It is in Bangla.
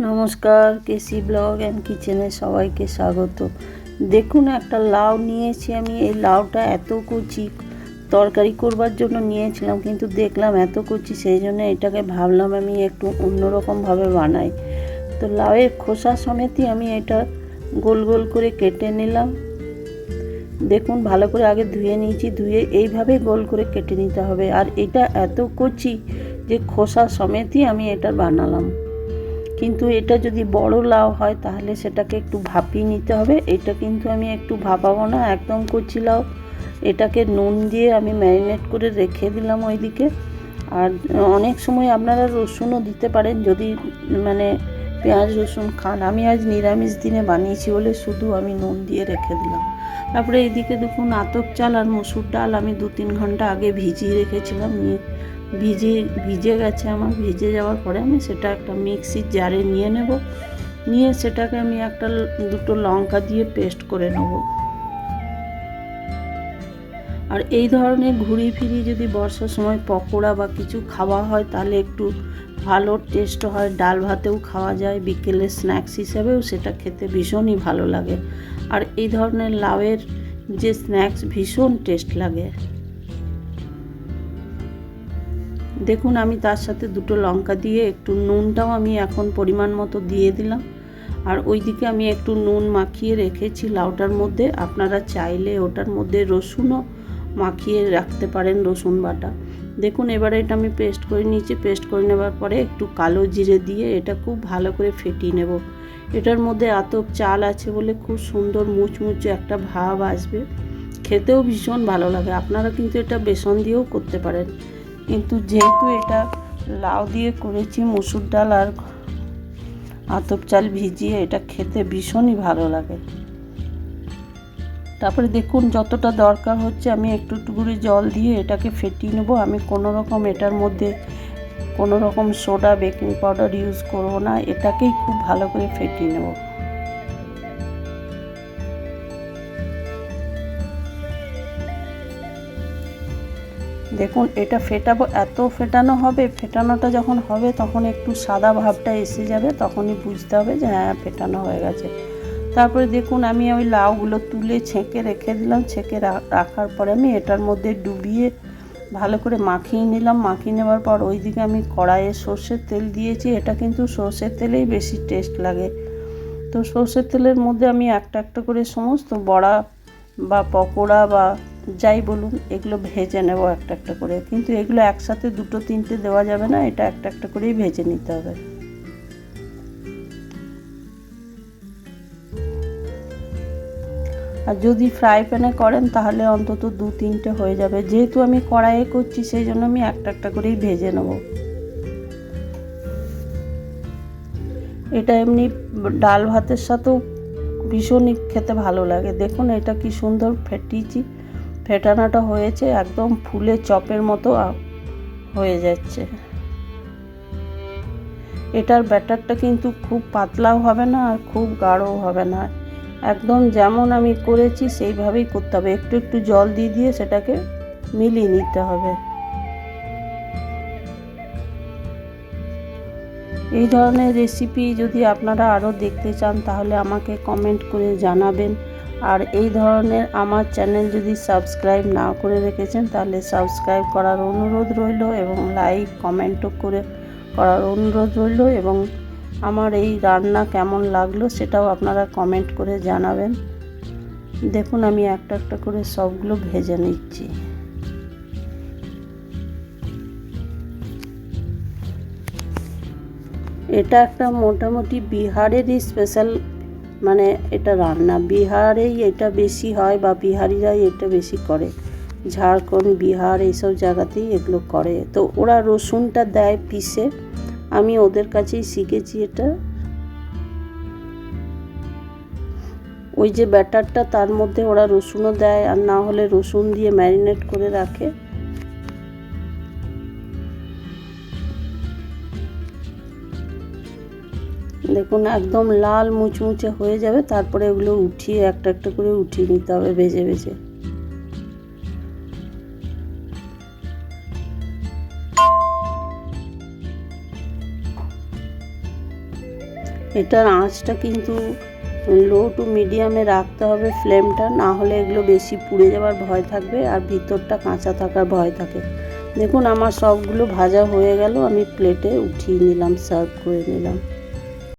নমস্কার, কেসি ব্লগ অ্যান্ড কিচেনে সবাইকে স্বাগত। দেখুন, একটা লাউ নিয়েছি আমি। এই লাউটা এত কচি, তরকারি করবার জন্য নিয়েছিলাম, কিন্তু দেখলাম এত কচি, সেই জন্য এটাকে ভাবলাম আমি একটু অন্যরকমভাবে বানাই। তো লাউয়ের খোসা সমেতই আমি এটা গোল গোল করে কেটে নিলাম। দেখুন, ভালো করে আগে ধুয়ে নিয়েছি, ধুয়ে এইভাবে গোল করে কেটে নিতে হবে। আর এটা এত কচি যে খোসা সমেতই আমি এটা বানালাম। কিন্তু এটা যদি বড় লাউ হয় তাহলে সেটাকে একটু ভাপিয়ে নিতে হবে। এটা কিন্তু আমি একটু ভাপাবো না, একদম কচি লাউ। এটাকে নুন দিয়ে আমি ম্যারিনেট করে রেখে দিলাম ওইদিকে। আর অনেক সময় আপনারা রসুনও দিতে পারেন যদি পেঁয়াজ রসুন খান। আমি আজ নিরামিষ দিনে বানিয়েছি বলে শুধু আমি নুন দিয়ে রেখে দিলাম। তারপরে এইদিকে দেখুন, আতপ চাল আর মসুর ডাল আমি 2-3 ঘন্টা আগে ভিজিয়ে রেখেছিলাম। ভিজে গেছে আমার। ভিজে যাওয়ার পরে আমি সেটা একটা মিক্সির জারে নিয়ে নেব। নিয়ে সেটাকে আমি দুটো লঙ্কা দিয়ে পেস্ট করে নেব। আর এই ধরনের ঘুরি ফিরি যদি বর্ষার সময় পকোড়া বা কিছু খাওয়া হয় তাহলে একটু ভালো টেস্ট হয়। ডাল ভাতেও খাওয়া যায়, বিকেলের স্ন্যাক্স হিসেবেও সেটা খেতে ভীষণই ভালো লাগে। আর এই ধরনের লাউয়ের যে স্ন্যাক্স ভীষণ টেস্ট লাগে। দেখুন, আমি তার সাথে দুটো লঙ্কা দিয়ে একটু নুনটাও আমি এখন পরিমাণ মতো দিয়ে দিলাম। আর ওইদিকে আমি একটু নুন মাখিয়ে রেখেছি লাউটার মধ্যে। আপনারা চাইলে ওটার মধ্যে রসুনও মাখিয়ে রাখতে পারেন, রসুন বাটা। দেখুন, এবারে এটা আমি পেস্ট করে নিয়েছি। পেস্ট করে নেবার পরে একটু কালো জিরে দিয়ে এটা খুব ভালো করে ফেটিয়ে নেব। এটার মধ্যে আতপ চাল আছে বলে খুব সুন্দর মুচমুচে একটা ভাব আসবে, খেতেও ভীষণ ভালো লাগে। আপনারা কিন্তু এটা বেসন দিয়েও করতে পারেন, কিন্তু যেহেতু এটা লাউ দিয়ে করেছি, মসুর ডাল আর আতপ চাল ভিজিয়ে, এটা খেতে ভীষণই ভালো লাগে। তারপরে দেখুন, যতটা দরকার হচ্ছে আমি একটু করে জল দিয়ে এটাকে ফেটিয়ে নেব। আমি এটার মধ্যে কোনো রকম সোডা বেকিং পাউডার ইউজ করব না, এটাকেই খুব ভালো করে ফেটিয়ে নেব। দেখুন, এটা ফেটাবো, এত ফেটানো হবে। ফেটানোটা যখন হবে তখন একটু সাদা ভাবটা এসে যাবে, তখনই বুঝতে হবে যে হ্যাঁ, ফেটানো হয়ে গেছে। তারপরে দেখুন, আমি ওই লাউগুলো তুলে ছেঁকে রেখে দিলাম। ছেঁকে রাখার পরে আমি এটার মধ্যে ডুবিয়ে ভালো করে মাখিয়ে নিলাম। মাখিয়ে নেওয়ার পর ওইদিকে আমি কড়াইয়ে সর্ষের তেল দিয়েছি। এটা কিন্তু সর্ষের তেলেই বেশি টেস্ট লাগে। তো সর্ষের তেলের মধ্যে আমি একটা একটা করে সমস্ত বড়া বা পকোড়া বা যাই বলুন, এগুলো ভেজে নেব একটা একটা করে। কিন্তু এগুলো একসাথে 2-3টে দেওয়া যাবে না, এটা একটা একটা করেই ভেজে নিতে হবে। আর যদি ফ্রাই প্যানে করেন তাহলে অন্তত 2-3টে হয়ে যাবে। যেহেতু আমি কড়াইয়ে করছি সেই জন্য আমি একটা একটা করেই ভেজে নেব। এটা এমনি ডাল ভাতের সাথেও ভীষণই খেতে ভালো লাগে। দেখুন, এটা কি সুন্দর ফেটিয়েছি। ফেটানোটা হয়েছে, একদম ফুলে চপের মতো হয়ে যাচ্ছে। এটার ব্যাটারটা কিন্তু খুব পাতলাও হবে না আর খুব গাঢ়ও হবে না, একদম যেমন আমি করেছি সেইভাবেই করতে হবে। একটু একটু জল দিয়ে দিয়ে সেটাকে মিলিয়ে নিতে হবে। এই ধরনের রেসিপি যদি আপনারা আরও দেখতে চান তাহলে আমাকে কমেন্ট করে জানাবেন। আর এই ধরনের আমার চ্যানেল যদি সাবস্ক্রাইব না করে রেখেছেন তাহলে সাবস্ক্রাইব করার অনুরোধ রইল, এবং লাইক কমেন্টও করার অনুরোধ রইল। এবং আমার এই রান্না কেমন লাগলো সেটাও আপনারা কমেন্ট করে জানাবেন। দেখুন, আমি একটা একটা করে সবগুলো ভেজে নিচ্ছি। এটা একটা মোটামুটি বিহারেরই স্পেশাল, এটা রান্না বিহারেই এটা বেশি হয়, বা বিহারিরাই এটা বেশি করে। ঝাড়খণ্ড, বিহার এইসব জায়গাতেই এগুলো করে। তো ওরা রসুনটা দেয় পিষে, আমি ওদের কাছেই শিখেছি এটা। ওই যে ব্যাটারটা, তার মধ্যে ওরা রসুনও দেয়, আর না হলে রসুন দিয়ে ম্যারিনেট করে রাখে। দেখুন, একদম লাল মুচমুচে হয়ে যাবে। তারপরে এগুলো উঠিয়ে একটা একটা করে উঠিয়ে নিতে হবে ভেজে ভেজে। এটার আঁচটা কিন্তু লো টু মিডিয়ামে রাখতে হবে ফ্লেমটা, না হলে এগুলো বেশি পুড়ে যাওয়ার ভয় থাকবে আর ভিতরটা কাঁচা থাকার ভয় থাকে। দেখুন আমার সবগুলো ভাজা হয়ে গেল, আমি প্লেটে উঠিয়ে নিলাম, সার্ভ করে নিলাম।